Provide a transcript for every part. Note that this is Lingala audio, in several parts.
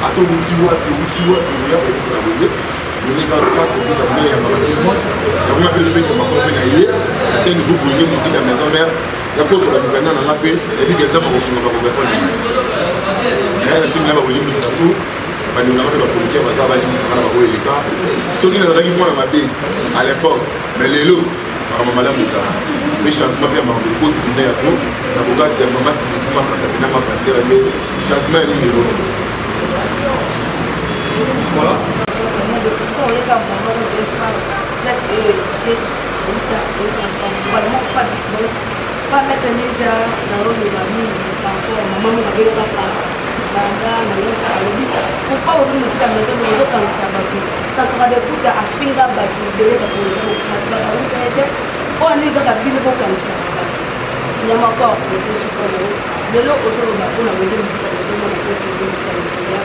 Attends, vous y voyez, on est 24 pour que ça me mette à tout le monde. On a appelé le mec qui m'a compris. C'est une boucle de musique à la maison mère. Il y a quoi tu vas nous gagner dans la paix. Et puis, il y a des gens qui sont pas complètement libres. Mais si nous avons voulu nous faire tout, nous avons fait la politique, nous avons dit que nous avons fait les cas. Ceux qui nous ont dit moi dans ma vie à l'époque, mais les lots, par ma madame, les changements bien marqués, les côtes qui venaient à tout. La bourgade, c'est un moment si les femmes quand on a ma pasteur, les changements et les autres. Voilà. Pas mettre un média dans le famille, maman n'a pas pourquoi on nous a maison de l'autre dans sa bateau ça va de tout à finga bateau de la position ça a été on est dans la ville pour comme ça il y a encore des choses comme de l'eau au sol bateau la maison de la maison de la petite de la maison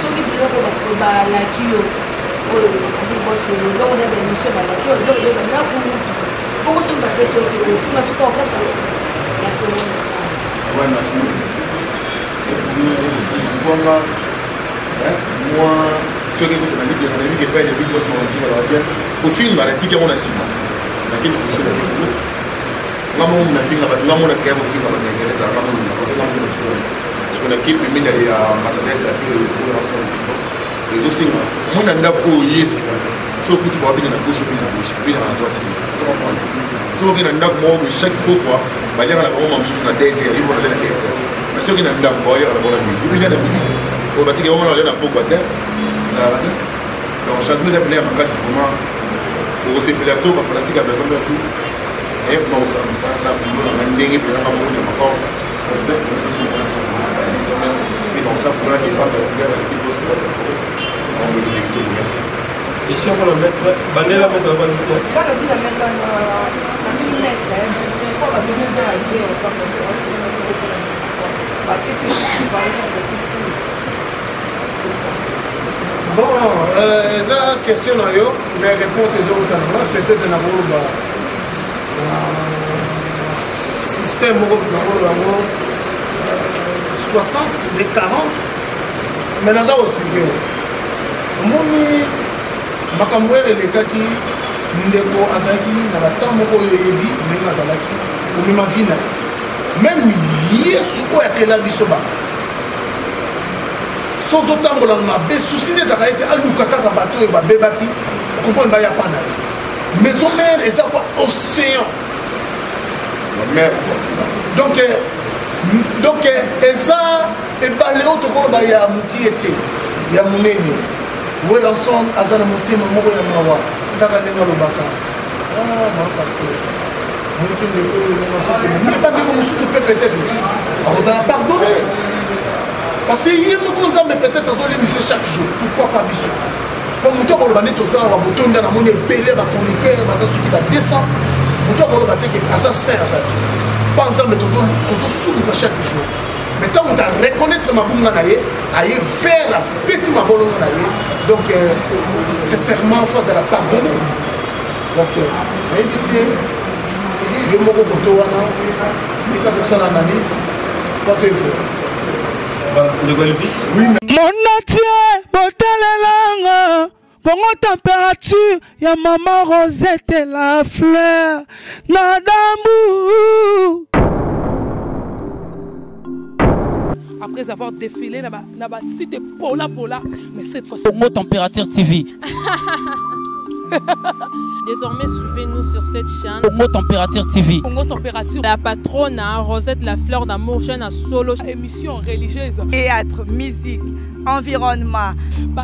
ce qui peut être ba la kio oh le boss le long de la mission ba la kio le long de la pour se battre sur le fond à ce qu'on fait ça la semaine ouais merci moi ceux qui écoutent la Bible qui pas les Bibles bien au film la tique on a six mois lakini kusoma kitu ngamo mnafinga watu ngamo na kaya mfinga kwa Kiingereza ngamo na kuna kipi mimi ya ambassadeur ya kwa rason les aussi mona ndako yesi so kuti ba bina na gauche bina na gauche bina na droite so comprendre so kina ndako mo chaque pourquoi ba ya na ba mo msusu na désert il va na désert mais ceux qui n'ont pas de la bonne nuit, ils viennent de au bâti qui ont la peau à terre. Donc, chaque fois, ils ont casse vraiment pour se plateau, pour faire la besoin de tout. Et moi, ça, ça, nous, on a un dingue, puis on a un encore. On sait ce que nous sommes ensemble. Et donc, ça, pour la défense de la guerre, il faut se faire la forêt. On veut le débuter, merci. Et si on peut le mettre, Banela met dans le banc. Quand on dit la mettre dans le mettre, pour la venir dans la idée, on va faire bon, esa question na yo, mais réponse est peut-être dans le système 60, les 40, mais nous avons expliqué. Moni, Makamouer et les Kaki, Ndeko Azaki, Nabata Moko Yebi, Nenazalaki, ou Mimavina. Même Yesu Oya Bisoba. Sans autant que l'on a des soucis des arrêts, Alukaka bateau et Babaki, on comprend pas Yapana. Mais au mer, et ça quoi océan. Donc, et ça, et baléo to ko ba ya mutiete, ya munene. Où est l'ensemble, Azana Motema Moko Yamawa, Kaka Nenga Lobaka. Ah, mon pasteur. Mais pas bien comme peut-être. Alors, vous allez pardonner. Parce qu'il y a peut-être l'émission chaque jour. Pourquoi pas Bissou? Comme nous avons le bouton dans la monnaie belé, va communiquer, va s'assurer va descendre. Nous avons le bâton qui est assassin à ça. Par exemple, nous avons soumis chaque jour. Mais tant que nous reconnaître ma boum naïe, aïe faire la petite ma boum naïe. Donc, sincèrement, il faut la pardonner. Donc, éviter. Je me retrouve mais quand on l'analyse, pas de mon entier, Botalelanga, Congo température, ya maman Rosette et la fleur, Nadamou. Après avoir défilé, là-bas, cité Pola, mais cette fois-ci, Congo Température TV. Désormais, suivez-nous sur cette chaîne. Congo Température TV. Congo Température. La patronne, Rosette La Fleur d'Amour, chaîne à solo. Émission religieuse. Théâtre, musique, environnement.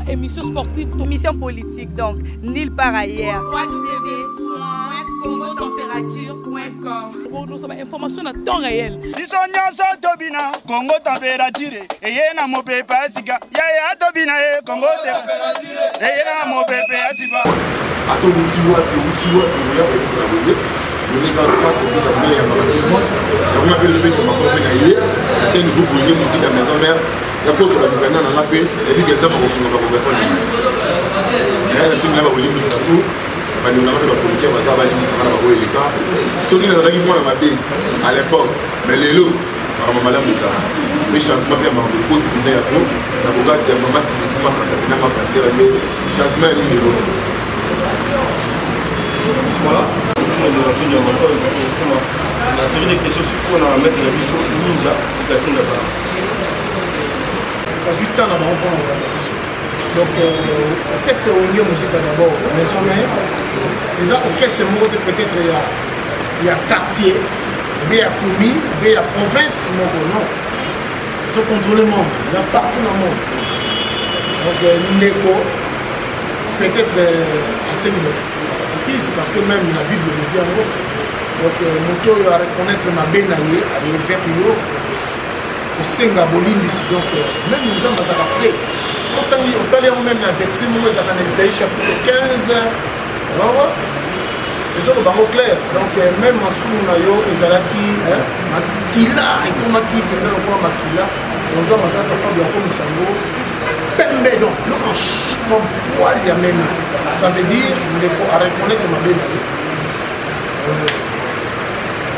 Émission sportive. Émission politique, donc, nulle part ailleurs. www.congotempérature.com. Pour nous avoir information à temps réel. Congo Température. Et il y a mon pépé à Sika. Il y a Tobina et Congo Température. Et il y a mon pépé à Sika. À tout le monde, on est 24 pour que ça me mette à tout le monde. On a appelé le mec qui m'a compris. C'est une boucle de musique à la maison mère. Il y a quoi tu vas nous gagner dans la paix. Et puis, il y a des gens qui sont pas complètement libres. Mais si nous avons voulu nous faire tout, nous avons fait la politique, nous avons fait les cas. Ceux qui nous ont dit moi dans ma vie, à l'époque, mais les lots, par ma madame, mais changement bien marre de côté de l'air tout la boga c'est maman si tu m'as quand tu n'as pas pasteur mais changement est numéro voilà la série de questions sur quoi on va mettre la mission ninja c'est quelqu'un de ça ensuite on va reprendre la question donc qu'est-ce que c'est au lieu musique d'abord mais sommet les autres qu'est-ce que c'est peut-être il y a quartier il y a commune il y a province non ils sont contrôlés le monde il y a partout dans le monde donc Ndeko peut-être assez excuse parce que même la Bible le dit en gros donc moto à reconnaître ma benaye avec le peuple au senga bolimbisi donc même nous sommes après autant même la verset nous avons Isaïe chapitre 15 alors les autres bango clair donc même en sous nayo ezalaki makila ekomaki pembe lokola makila nous avons capable ya komisango pembe donc blanche comme poil ya même ça veut dire ndeko à reconnaître ma benaye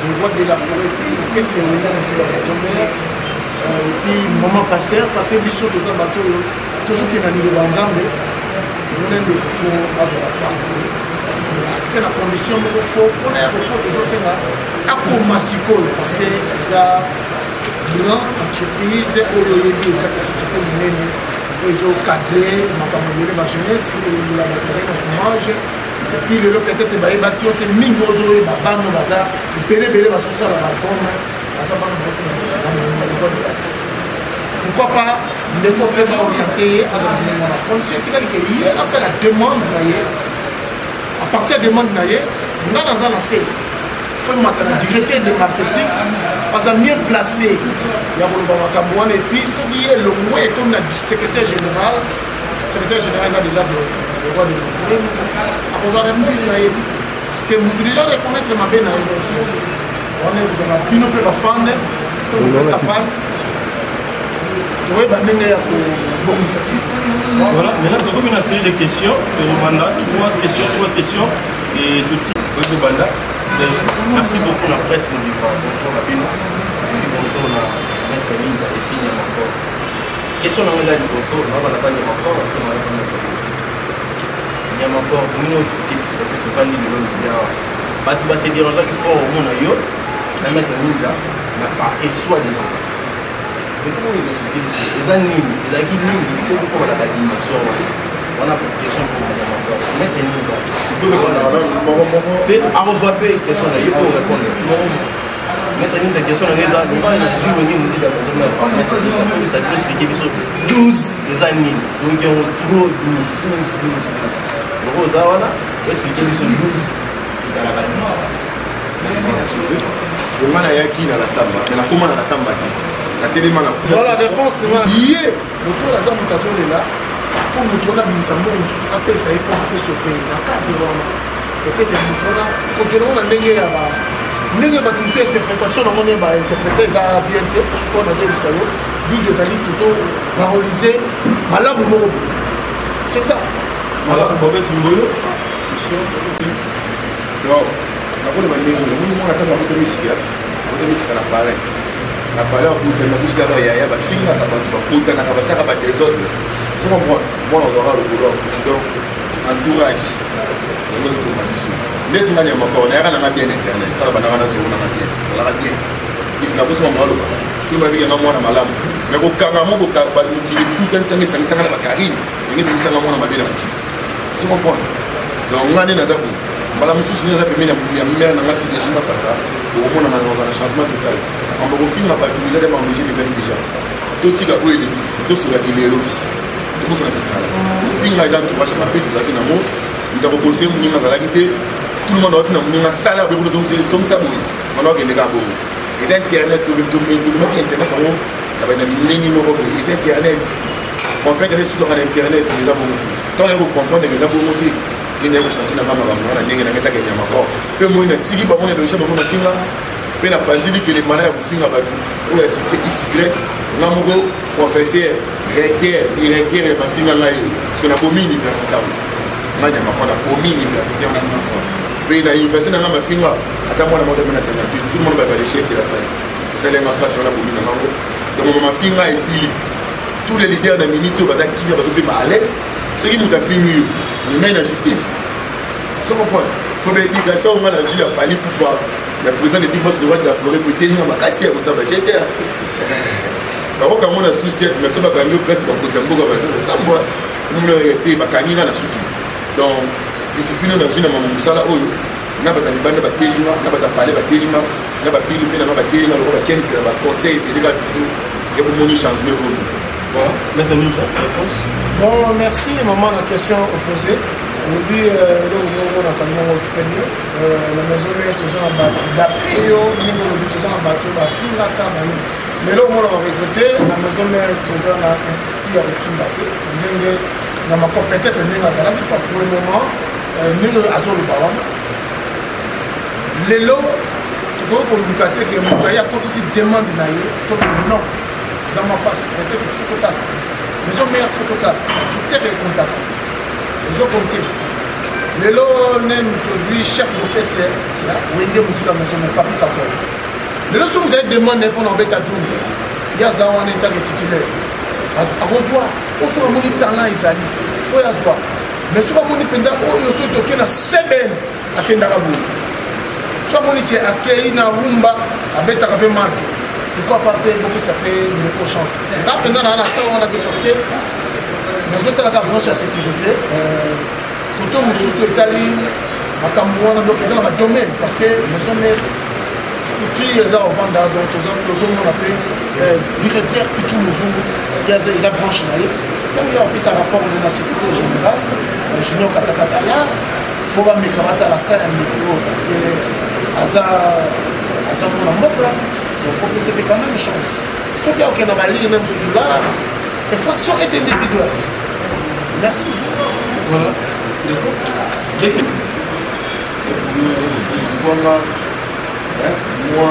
les voix de la forêt puis que c'est une aussi la raison et puis maman passer biso tous les bateaux toujours qui n'a ni de banzambe on est des faux azalata atike na condition moko faux on est report des osenga akomasiko parce que ça grand entreprise oyo yebi kaka société monene oyo cadré makambo de la jeunesse la bataille na chômage et puis le peut-être bayeba ki ote mingi ozoye babano baza belebele basosala balbome baza bano boto na pourquoi pas ndeko mpe baorienté azala ndenge na condition etikali ke ye asala demande na ye à partir de demande na ye nga naza na se fo mata na directeur de marketing aza mieux placé ya koloba makambo wana et puis soki ye longwe ekomi na secrétaire général eza déjà le roi de l'Afrique akozala réponse na ye parce que moto déjà reconnaître mabe na ye wana kozala bino mpe bafane to kopesa pane toyeba ndenge ya kobongisa voilà maintenant tokomi na série de questions tobanda trois questions et touti oyo banda merci beaucoup na presse mobimba bonjour na bino bonjour na maître linda et puis encore question na ngela liboso nabana banya encore nyama encore tomino expliquer parce que tu vandi le long bien bato ba se déranger qu'il faut au monde yo na maître linda na parquet soit des gens comment il explique les animes les animes il faut que la dimension on a pour question pour madame encore maître linda peut avoir peu question là il faut répondre maître linda question là les on va sur le niveau de la personne maître linda faut ça expliquer 12 les animes donc il y a trop 12 rosa wana expliquer biso 12 ezala bani ngana yaki na la samba na koma na la samba te na telema na voilà réponse yé lokola aza moto azolela fo moto wana abimisa mbongo mosusu apesa ye mpo esope na cadre wana peut-être mosona kozela na ndenge ya ndenge bato mosu interprétation nango nde bainterprete eza bien te mpo nazoyebisa yo bible ezali tozo valorize malamu moko boye c'est ça voilà bobe timboyo donc nakole bandenge omoni mwana ntango abotemisika na pale akutana kusilaka yaya bafingaka bato bakutanaka basaka badésordre soko mwana ozaka lokolo akuti donc entourage yango ezokoma biso nde ezingani ya makao nayaka nanga bien internet sala banaka nazongo nanga bien alaka bien if nakosoma mwaloba tulima bikanga mwana malamu me kokanga mo mokili tutanitsanga esangisanga na bakarine ndenge bimisanga mwana mabe na mokili sokomprendre donc nga nde naza boye mbala mosusu nde aza pembeni ya mare nanga sideshinga pata okomonana na changement total amba kofinga bato eza te baenrige levani déjà totika oyo eleki tosolaki lelo kisi tokosala kitala kofinga eza entourage ya mabe tozalaki nango mutu akopose moninga azalaki te tout le monde awati na moninga sala ape kuna zongisa boye wana akendeka bongo eza internet tomemaki internet yango na minenge moko boye eza internet en fait ane sukaka na internet eza bongo te ntango naye kocomprendre eza bongo te ene kochange nanga makambo wana ndenge nange takende ya makor mpe moi natiki bango na doge bango nafinga mpe napanzili kele mana ya kofinga bato oyo ya succès xy nga moko professeur directeur ya bafinga ngai parceke nakomi université awo nga nyamako nakomi université mpe na université nanga mafinga ata mwana moko na 58 tout le monde bava l'échec de la place esalenga place wana komi na bango donc ma finga ici tous les leaders de minute au bazar qui va tomber à l'aise ceux qui nous a fini les mains la justice ça comprend comme éducation on a vu a fallu pour le président de Big Boss de la forêt pour tenir ma cassière comme ça j'étais par contre quand on a souci mais ça va gagner presque pour Zamboga parce que ça moi nous été bakanyira na suki donc discipline dans une maman musala oyo na bata libanda batelima na bata parler batelima na ba pili fait na batelima le ba ken ba conseil et les gars toujours et pour moni changement voilà maintenant la réponse bon merci maman la question opposée aujourd'hui le moment on a tenu très bien la maison mère toujours en bas d'après yo niveau le toujours en bas tout la fille la table mais là on a regretté la maison mère toujours na institut à film baté ndenge na ma peut-être ndenge ça là pas pour le moment ndenge azo le bawa lelo tu go ko lukate que mon ya quand il demande na ye comme non ça m'a passe peut-être il faut total maison mère faut total tu t'es contact ils ont compté lelo nem toujours chef d'orchestre là wenge musique maison mais pas plus capable lelo somme de demande pour n'embêter tout ya za wana état titulaire à revoir au sur mon talent izali faut ya zwa mais sur mon penda o yo so toke na seben akenda kabu soit mon qui accueilli na rumba abeta ka pe marque pourquoi pas payer beaucoup ça paye une chance là pendant na temps on a que parce que nous autres la branche à sécurité koto mususu etali makambo wana donc ils ont un domaine parce que nous sommes structure les a vendre donc aux hommes on appelle directeur Pichou Muzungu il y a des branches là donc il y a plus un rapport de la sécurité générale Junior Katakata là faut pas me cravata la caille météo parce que à ça pour la moque là donc faut que c'est quand même une chance ceux qui ont aucun avalé même sur là infraction est individuelle merci voilà moi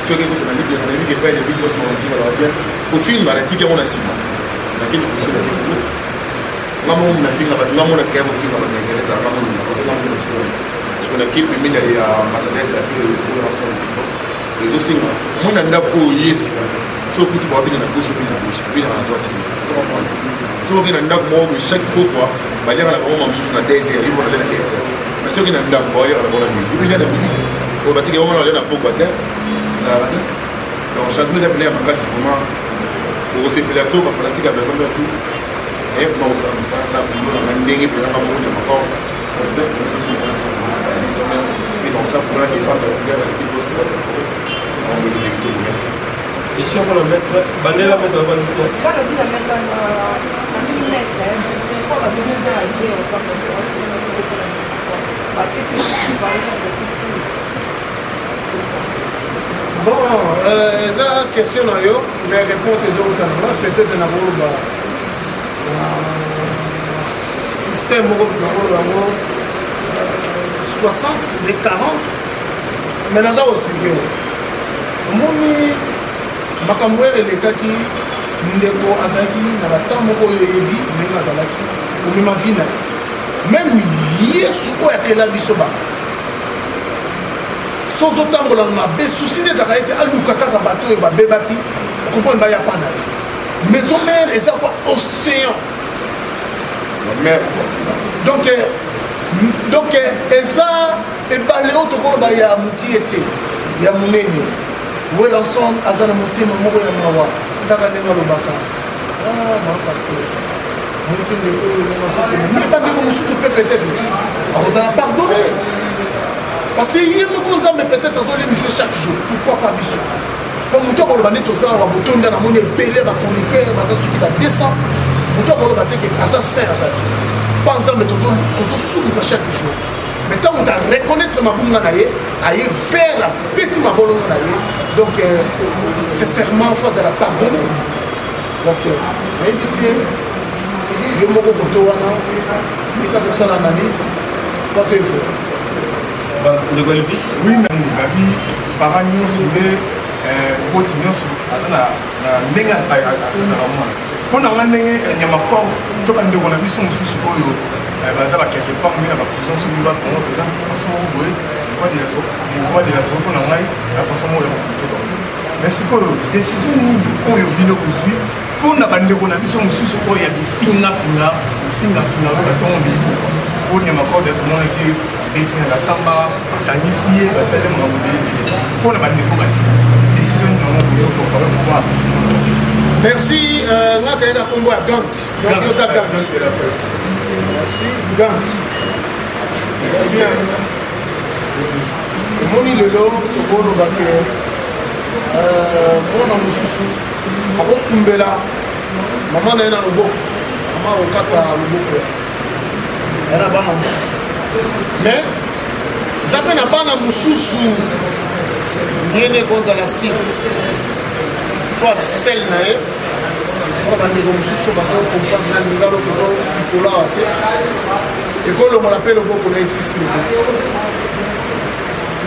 soki ekuta na libia na yebi epai na Big Boss mawanki na babia kofinga na tiki yango na nsima nakende kosala ekolo nga mo na finga bato nga mo na kaya kofinga bato engeleza nga mo na tiki soki na kipe mine ya ambassadeur ya relation na Big Boss ezosinga mo na ndako oyo yesika so okuti bawabina na gauche obina na gauche obina na droite soki na ndako moko chaque pokwa baliaka na bango mosusu na 10 heures yibona le na 10 heures mais soki na ndako bawaliaka na bango na midi obina na midi oyo batiki bango na balia na pokwa te donc changement eza pene ya makasi vraiment okosepela to bafanatique ya besoin ya tout eye vraiment kosala bulo nanga ndenge mpena nga moko nyama kor geste et donc ça pour la défendre la couleur de Big Boss pour la forêt on veut le tout merci question pour le maître bandela maître avant de toi quand on dit la mettre en millimètre pourquoi va venir dans la idée on s'en bon eza question na yo mais réponse ezokotananga peut-être na koloba système moko nakoloba yango 60 les 40 mais naza koexplike yo omoni makambo oyo elekaki ndeko azalaki na batemps moko oyo oyebi ndenge azalaki omema vi na ye même yesu oyo akela biso baka sozotambola na mabe susi nde ezalaka ete aluka kaka bato oyo babebaki okomprendre baya pa na ye maison mare eza kwa océan donc eza ebale oyo tokoloba ya moki ete ya monene welanson aza na motema moko ya mawa kaka ndenge alobaka mapaster moti ndeko oyo nongasokoma me bandeko mosusu mpe peut-être akozala pardonne parce que ye moko nzambe peut-être azolemisa chaque jour pourquoi pas biso po moto akoloba nde tozala wa botonda na moni ebele bachroniqueur baza soki ba 200 moto akoloba te ke aza saint aza te mpa nzambe tozosumuka chaque jour mais ntango moto areconnaître mabunga na ye aye vers apeti mabolongo na ye donc sincèrement faut azala pardonne donc nayebi te yo moko koto wana mika kosala analyse po to efoti ndeko elvis oui babi parent nyonso nde boti nyonso aza na ndenge azalaka mwana mpo na nga ndenge nyama kor to bandeko na biso mosusu oyo baza bakeke part mi na baprison soki bakongo mpenza façon moko boye droit de la façon mpo na ngai na façon moko ya bakuto bango mais sikoyo décision nini oyo bino kozwi mpona bandeko na biso mosusu oyo ya bifingafinga ofingafinga oyo batongo bibuka oyo makode tomonaki etinaka samba bakanisi ye basale makambo belebele mpona bandeko batika décision nini yango boyo pouvoir. Merci, nga kayeka kombo ya gank. Donc yoza gank. Merci, gank. Bien. Moni lelo tokoloba ke mpona mosusu akosumbela mama na ye na loboko mama okata loboko ye na bana mosusu mais eza mpe na bana mosusu ngene ekozala sile soit sel na ye mpona bandeko mosusu bazokomprendre na lingalo tozo likolo awa te ekolongola mpe loboko na esisi loboko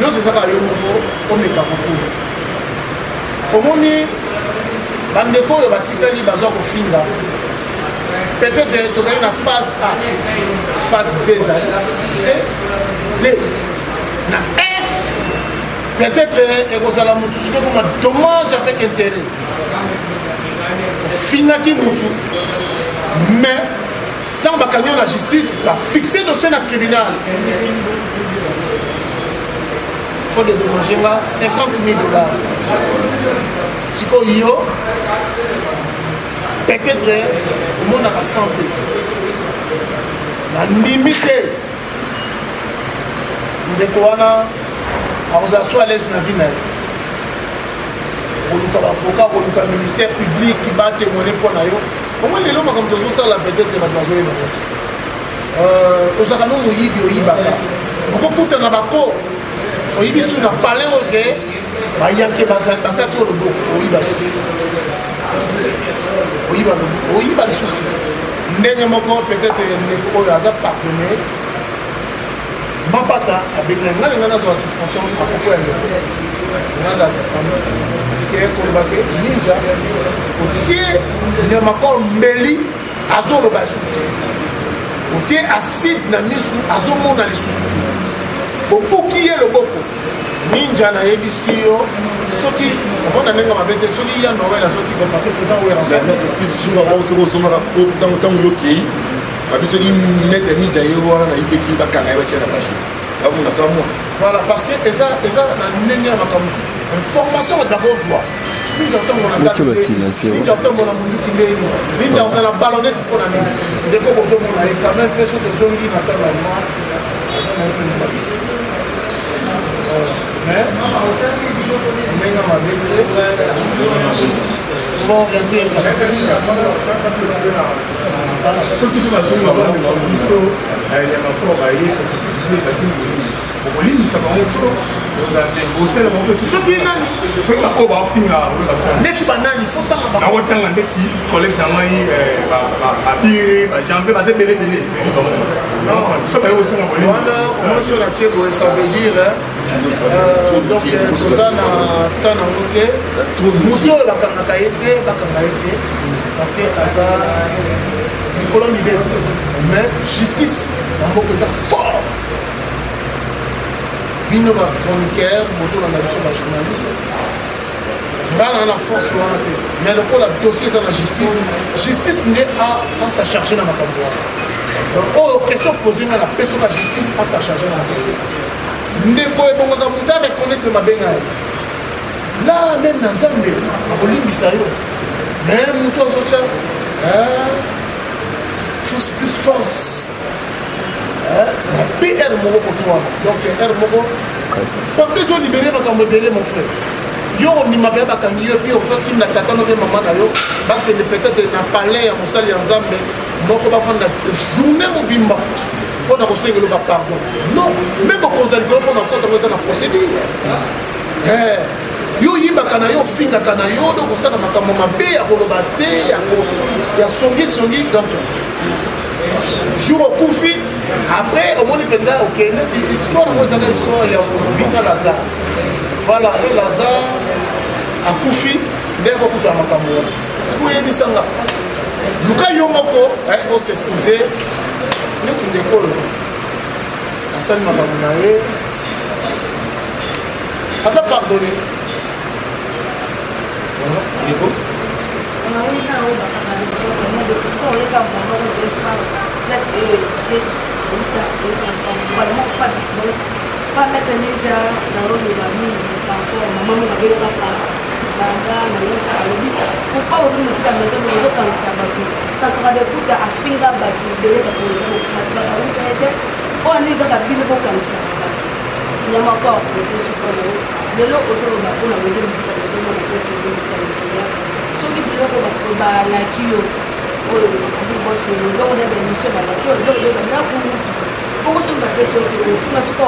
nyonso ezaka yo moko omeka kokuna omoni bandeko oyo batikali bazwa kofinga peut-être tozali na phase A phase B ezali C D na F peut-être ekozala motu soki ekoma dommage avec intérêt ofingaki motu mais ntango bakangi na justice bafixe dossier na tribunal faut dédommager nga 50 000 $. Sikoyo peut-être omonaka santé nandimi te ndeko wana akozala so à l'aise na vie na ye koluka bavoka koluka ministère public batémoine mpo na yo omoi lelo makambo tozosala peut-être bato bazoyeba te ozalaka no moyibi oyibaka okokutana bako oyibi su na palin oke bayanke bazali bakati oyo loboko oyiba suti oyiba lisuti ndenge moko peut-être ndeko oyo aza pardonné mapata abengai nga nenga nazwa suspension apropos ya ndeko nazwa suspension ke koloba ke ninja otie nyamakor mbeli azoloba suti otie acide na misu azomona lisusu te obuki ye loboko ninja nayebisi yo soki omona ndenge mabe te soki ya noel azotika parce présent oyo ntango yokei babi soki mete ninja ye wana nayibeki bakanga ye batia na basho babunda to mwa voilà parce que eza na ndenge ya makambo mosusu information bato bakozwa ninja otango na gasi ninja otango na munduki ndeni ninja ozala balonete mpo na nini ndeko bozomona ye quand même mpe soki ozongi na ntango ya mwa aza na ye mpe mitabi mais ndenge mabe te souvent orienté soki mpe bazonga bandeko biso nyamakor bayekasisise basimbolise okolimisa bango to osala bango soki nani soki bakoyo baofinga neti banani fotanga nakotanga ndeti collègue na ngai babire bajan mpe baza ebelebele so baye osala wana moso na tie boye ça veut dire donc toza na temps nango te moto oyo bakangaka ye te bakanga ye te parce que aza likolo mibele mais justice na mboka eza fort bino bachroniqueur bozolanda biso bajournaliste bana na force wana te mais lokola dossier eza na justice nde asa charge na makambo wana oyo question posé nga na peso ba justice asa charge na makambo ndeko ebongaka moto areconnaitre mabenga ye la même na nzambe akolimbisa yo mais moto azotya force plus force mpe r moko kotwana donc r moko parpes olibere makambo ebele mon frère yo ondima baya bakangi yo epi ozotinda tata no mpe mama na yo bakende peut-être na palais ya mosali ya nzambe moko bafanda journée mobimba mpona kosengela bapardon non me bokonza likolo mpona kotango eza na procédure yo oyibaka na yo ofingaka na yo donc osaka makambo mabe ya koloba te ya songisongi donc jour okufi après omoni mpenza okende ti histoire yango ezaka histoire ya kozwi na lazare voilà e lazare akufi nde akokutana makambo wana siko oyebisanga luka yo moko osexcuse neti ndeko oyo asali makambo na ye aza pardonné Nico? Pas mettre un ninja dans le famille, maman m'a dit pourquoi vous me dites à la maison de l'eau comme ça? Ça va de tout à finga batu, de l'eau comme ça. On est dans la ville comme ça. Il y a encore des choses comme de l'eau aux autres, on a besoin de musique à la maison, on a besoin de musique à la maison. Sauf que tu vas la kio, on a des missions à la kio, on a beaucoup de pression qui est sur la soupe.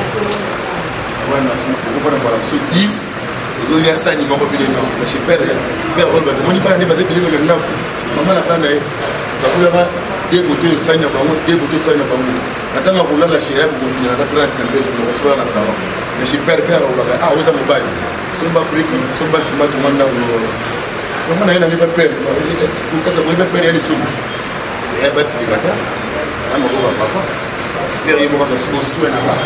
Ouais, merci beaucoup. Voilà, monsieur 10. Ils ont eu un sang, ils vont pas payer l'union. Mais chez Père, on n'y pas aller passer payer le nom. Maman n'a pas d'ailleurs. La couleur des beautés, ça n'y a pas de beauté, ça n'y a pas de. Attends, on va la chérie pour finir la 30 cm pour le recevoir la salle. Mais chez Père, on va dire, ah, vous avez bail. Si on va prier, si on va se mettre au monde, comment on a eu pas peur? Pourquoi ça ne peut pas perdre les sous? Et bien, c'est des gâteaux. Ah, mon papa. Père, il va se soigner là.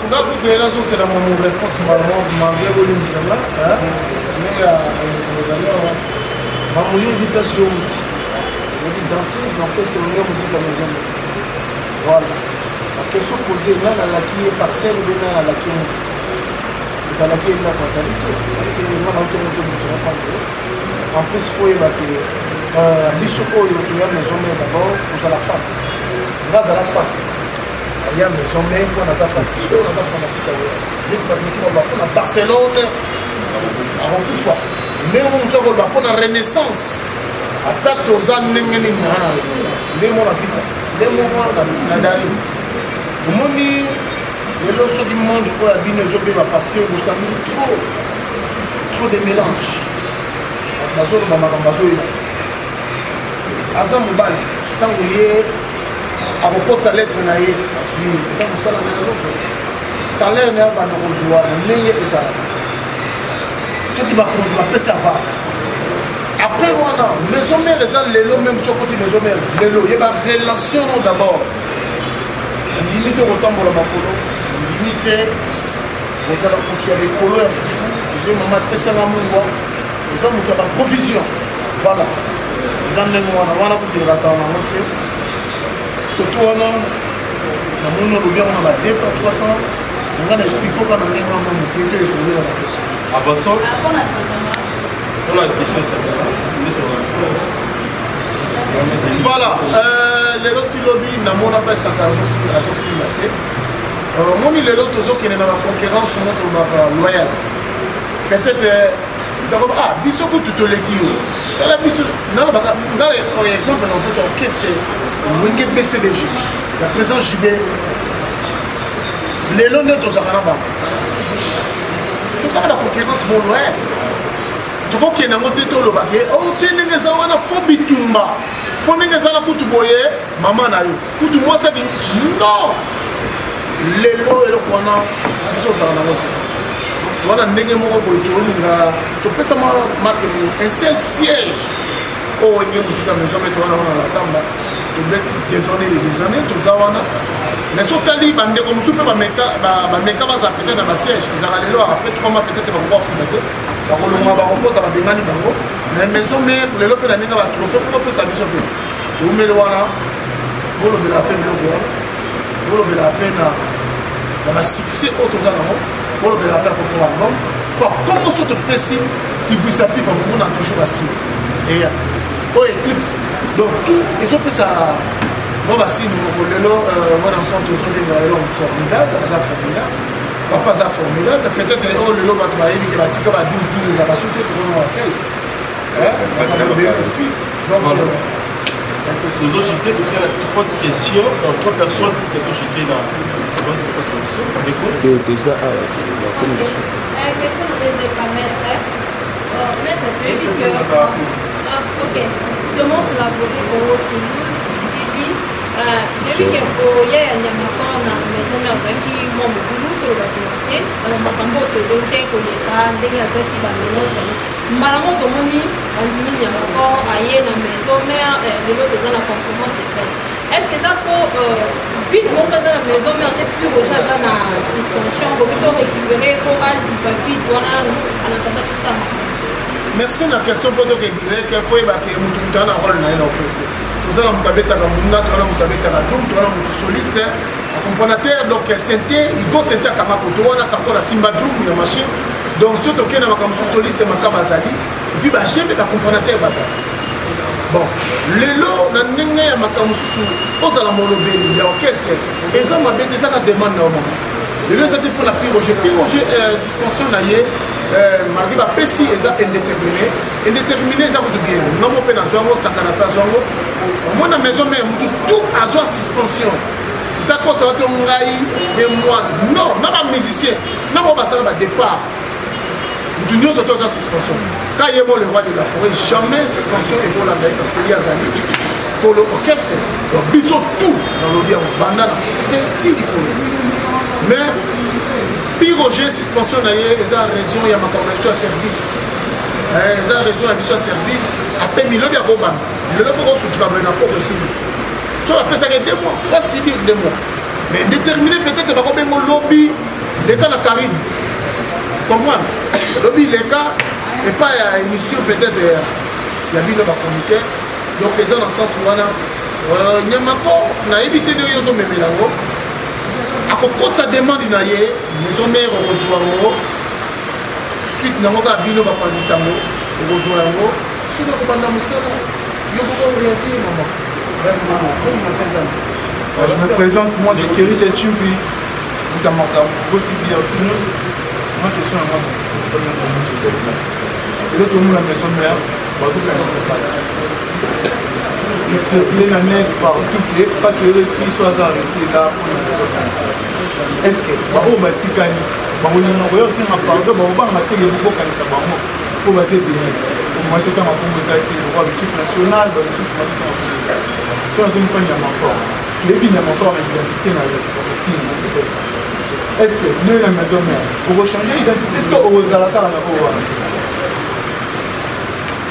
Ndakubwira zosera mu réponse malheureusement demandé au Misala mais les alors mamuyo di place yo muti je dis danseuse na pesa ngé musique à maison voilà la question posée là la qui est parcelle ou bien la qui est dans la qui est la causalité parce que moi dans que je me serais pas en plus faut y que l'isoko yo to ya maison mais d'abord vous allez la femme grâce à la femme il y a maison mais qu'on a sa fatigue on a sa fanatique mais tu vas te faire pour Barcelone à Rokufa mais on nous a pour la renaissance attaque aux années na renaissance les mots la vie les mots la dari au monde le lot du monde quoi a bien les obéis parce que vous savez trop de mélange bazo ba makambazo ibati asa mobali tango ye akokotisa lettre na ye asui eza mosala na yazo salaire na ya bando kozwa na ndenge ezalaka soki bakonzi bapesi ava après wana maison mère eza lelo même sokoti maison mère lelo yeba relation d'abord ndimi te kotambola makolo ndimi te kozala kutu ya likolo ya fufu nde mama apesanga mungwa eza moto ya baprovision voilà eza ndenge wana kutelaka nango te toto wana namoni olobi yango na ba 2 temps 3 temps nanga na explike oka na ndenge wana moke to evolue na bakeson avançons on a une question voilà lelo ti lobi namona pesaka azofinga te moni lelo tozokende na baconquérance mo tolobaka loyal peut-être biso kutu toleki yo tala biso nalobaka ngala exemple na opesa okese wenge bcbg ya président jube lelo nde tozaka na bango tozaka na concurrence mo loyal tokokende yango te tolobake te ndenge eza wana fo bitumba fo ndenge eza na kutu boye mama na yo kutu mwasaki non lelo eloko wana biso ozala nango te wana ndenge moko boye tolinga topesa marke un seul siège oyo enge mosika maison mete wana wana na samba tobeti des années toza wana mais sotali bandeko mosusu mpe bameka baza peut-être na basiège ezaka lelo après 3 mois peut-être bakoko bafunda te bakolonga bakokota babengani bango mais maison mare lelo mpe na ndenge batrofe mpo kopesa biso peti toumeli wana bolobela mpe biloko wana bolobela mpe na basuccès oyo toza nango bolobela mpe apoko album comme so topesi kibwisa mpe bango na toujours basine eya oyo eclipse donc tout ezopesa mo basine moko lelo wana son tozolinga elongo formidable aza formidable papa aza formidable peut-être oyo lelo bato bayebi ke batika ba 12 eza basu te tokona ba 16 c'est logité trois questions, 3 personnes qui ont jeté dans la solution. Déjà, la communication. Quelque chose de permettre. Maître, tu dis que. Ok. Seulement, c'est la beauté pour Toulouse. Depuis que il y a un matin dans la maison, mais avec qui mon boulot, que le bâtiment, alors ma femme, que le thé, que l'État, dès qu'il y a des petits bâtiments, Malamo Domoni, on dit qu'il y a encore ailleurs dans la maison, mais les autres dans la consommation des presse. Est-ce que ça pour vite mon cas dans la maison mais on est plus rejet dans la suspension pour plutôt récupérer pour pas vite voilà en attendant tout ça. Merci na question pour donc dire qu'il faut évacuer mutu dans la rôle na l'orchestre. Nous allons mutabeta ka munda, nous allons mutabeta ka dum, nous allons mutu soliste, accompagnateur donc synthé, il go synthé kama koto wana ka kola simba drum ya machine. Donc ce token na makambo soliste makama zali et puis ba chef d'accompagnateur bazali. Bon, lelo na ndenge ya makambo susu ozala molobeli ya orchestre eza mabete eza ka demande na moment. Lelo c'était pour la Piroger suspension na ye malgré ba pesi eza indéterminé eza beaucoup bien. Non mo pe na zwango sakana pa zwango. Moi na maison mère tout azwa suspension. D'accord ça va te ngai des mois. Non, na ba musicien, na mo basala ba départ. Nous nous autres en suspension. Quand il y a le roi de la forêt, jamais suspension est pour la veille parce qu'il y a Zali. Pour l'orchestre, le bisou tout dans le bien, banana, c'est ridicule. Mais, Piroger, suspension, il y a raison, il y a ma connexion à service. Il y a raison, il y a service. Après, il y a un roman. Il y a un roman qui va venir pour possible. Soit après ça, il y a 2 mois, soit civil 2 mois. Mais déterminer peut-être, il va y avoir un lobby, les cas de la Caraïbe. Comme moi. Lobby les cas et pas une émission peut-être il y a bien le comité donc les gens dans le sens où on a nyamako na évité de yozo memelango à propos de sa demande na ye les hommes rejoindre suite na ngoka bino ba panzisango rejoindre sur le commandant musala yo ko orienter maman je me présente moi c'est Kérité Chimpi Utamaka possible aussi ma question à moi c'est pas bien comment je sais et là tout le monde la maison mère parce que ça pas il se plaît la net par toutes les pas que les filles soient arrêtées là pour la maison est-ce que ba o batikani ba on na ko yosi na pardon ba ba ma tege ko kanisa ba mo ko ba se bien ko mo to kama ko ça été le roi équipe nationale ba sous ma sur une poignée encore les filles n'ont encore l'identité dans le film. Est-ce que nous, la maison mère, pour changer l'identité, tout au Zalata,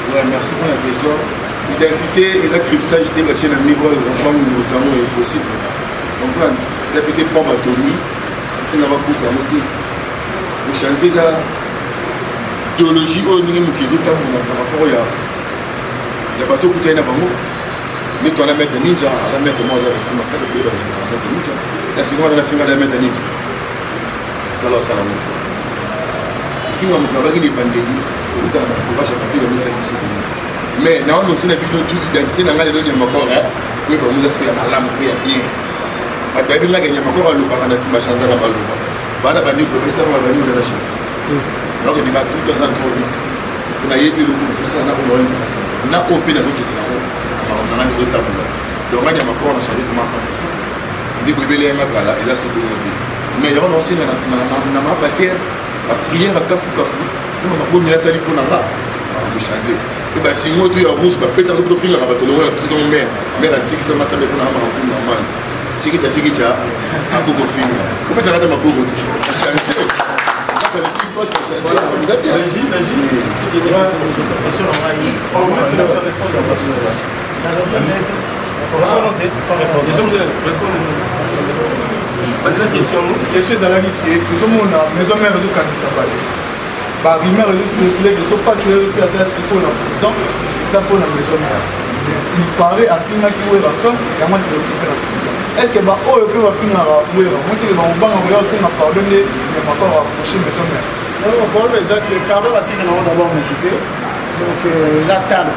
oui, merci pour la question. L'identité et la cryptage, c'était que chez un niveau, notamment, est possible. Donc là, ça peut être pas ma Tony, c'est n'a pas beaucoup à monter. Vous changez la théologie au niveau qui est par rapport à. Il n'y a pas tout coûté à Nabango. Mais quand on a mis un ninja, on a mis un ninja, là, c'est moi, on a fait un ninja. Alors, ça va monter. Il faut que les pandémies, mais non, nous sommes plutôt tout identité dans les deux encore. Oui, bon, nous espérons à l'âme bien. À Bible, là, il y a encore un loup par la chance à la balle. Voilà, il y a professeur, on va venir de la chance. Donc, il y a tout le temps trop vite. On a eu le coup de ça, on a eu on a coupé les autres qui étaient là-haut. On a les autres tables. Donc, il y a encore un changé comment ça fonctionne. Les bébés, les mecs là, et là, c'est pour nous. Mais il y a aussi dans ma passé la prière à Kafou Kafou. On a pas mis la salle pour là-bas. On a changé. Et bien, si moi, tu es en rouge, je vais faire ça pour finir la bataille. C'est comme mère. Mère a dit que ça m'a servi pour la normal. Tchikicha, à beaucoup de films. Il faut pas t'arrêter ma pauvre. Changer. Ça le plus proche de changer. Vous êtes bien. Je suis à la vie qui est que ce monde a maison mère réseau quand ça va. Par rumeur réseau circulé que ce pas tu es que ça c'est pour la prison et ça pour la maison mère. Il paraît à finir qui est la somme et moi c'est le plus la prison. Est-ce que bah oh peut va finir à ouais moi qui va on va envoyer aussi ma pardonner mais encore approcher maison mère. Non bon mais ça que pardon va signer d'abord m'écouter. Donc j'attends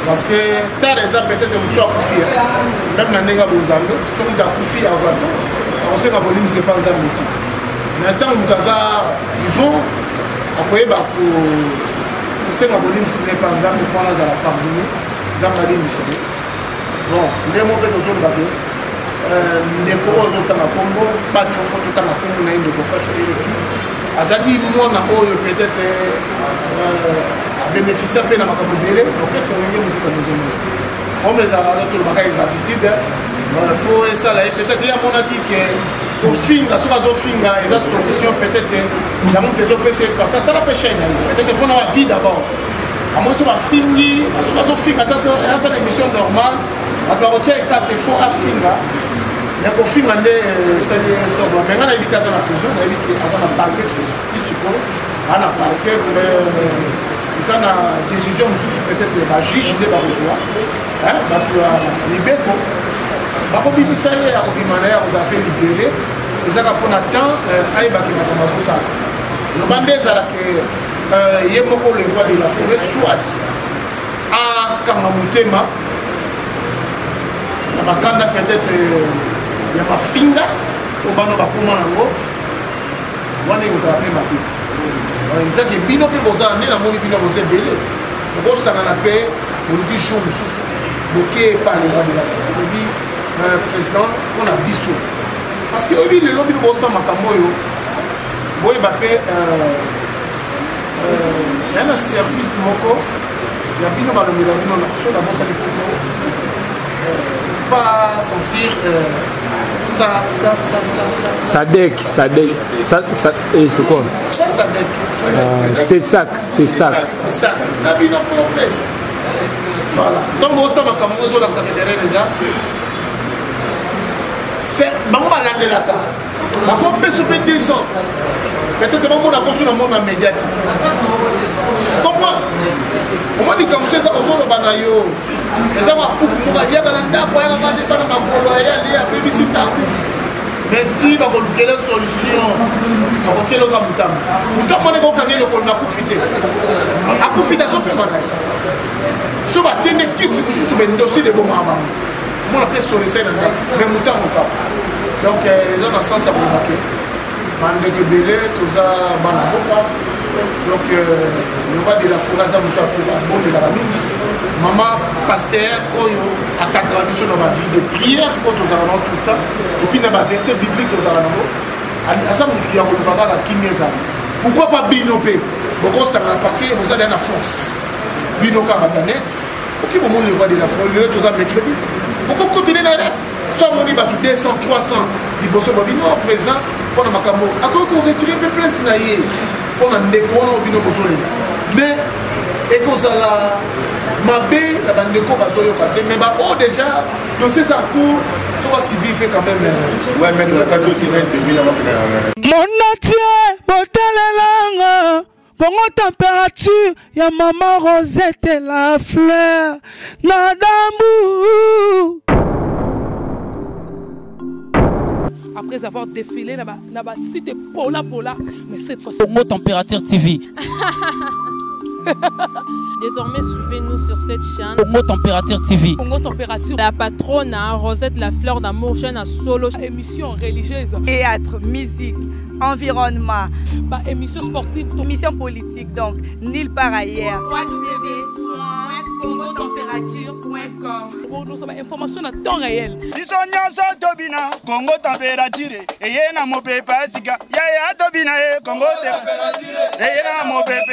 parce que tard les a peut-être de soit coucher. Même la nègre aux amis sont d'acoufi à voir. On sait que la volume c'est pas un métier. Maintenant nous casa vivons après bah pour c'est que la volume ce n'est pas un mais pour la pardonner, ça m'a dit c'est bon, les mots peut aux autres les fois aux autres à Congo, pas de chauffe tout à la Congo na inde pas de filles. Azadi moi na oyo peut-être bénéficiaire pe na makambo belé donc c'est une musique à maison. On les a tout le bagage gratitude. Faut ça là peut-être il y a mon avis que au fin la source finga et la solution peut-être il y a mon des OPC parce que ça la pêche peut-être pour la vie d'abord. À moins que ça fingi la source finga dans une émission normale à doit retirer 4 fois à finga mais kofinga nde esali esorba me nga nayebi te aza na prison nayebi te aza na parquet tisiko aa na parquet eza na décision mosusu peut-être bajuge nde bakozwa bato ya libeko bakobimisa ye akobima na ye akozala mpe libere ezaka mpona temps ayebaki makambo azosala loba nde ezalaka ye moko le roi de la forêt soit akanga motema na bakanda peut-être ya mafinga oyo bano bakoma nango wana ekozala mpe mabe ezaki bino mpe bozala nde namoni bino boza ebele okosangana mpe olobi jour mosusu boke epale roi de la forêt olobi président mpona biso parce que oyebi lelo bino bosala makambo oyo boyeba mpe ya na service moko ya bino balobela bino na so nabosali koko pas censure Sadek, c'est quoi? C'est sac. La bino promesse. Voilà. Donc on ça va comme on dans sa fédérale déjà. C'est bon va la de la case. On faut payer 200. Peut-être que on a construit dans le monde médiatique. Comprends? On m'a dit comme ça on va banayo. Les gens vont beaucoup mourir. Il y a dans la quoi il y a dans les pas dans ma colo il y a des publicités. Mais tu vas trouver la solution. On va tirer le gars mutam. Mutam on est au carré le col na profiter. A profiter ça peut mal. So va tenir qui sous ben dossier de bon maman. On appelle sur les scènes mais mutam au cap. Donc les gens dans sens à provoquer. Bande de belé tout ça banaboka. Donc le roi de la forêt ça mutam pour bon de la mine. Maman pasteur oyo à 4 ans sur ma vie de prière pour tous en tout le temps et puis dans ma verset biblique aux aranamo à ça mon client le bagage à kimeza pourquoi pas binopé beaucoup ça parce que vous avez la force binoka batanet OK bon le roi de la forêt le tous en mercredi pourquoi continuer na soit mon ba 200 300 liboso bino président pour na makambo akoko retirer peu plainte na ye pour na ndeko na bino bozole mais et cause la Mabé, la bande de Koba mais oh déjà, je sais ça court, ça va subir quand même. Ouais, mais la radio qui vient de venir mon atier, botalelanga, Congo température, ya maman Rosette et la fleur, Nadambu. Après avoir défilé, là-bas, c'était Pola, mais cette fois, c'est Congo Température TV. Désormais, suivez-nous sur cette chaîne. Congo Température TV. Congo Température. La patronne, Rosette la fleur d'amour, chaîne à solo. Émission religieuse. Théâtre, musique, environnement. Émission sportive. Émission politique, donc, nulle part ailleurs. www.congotempérature.com. Pour nous avons information à temps réel. Bisonia Tobina, Congo Température. Et yena mo pepa sika. Ya Tobina Congo Température. Et yena mo pepa.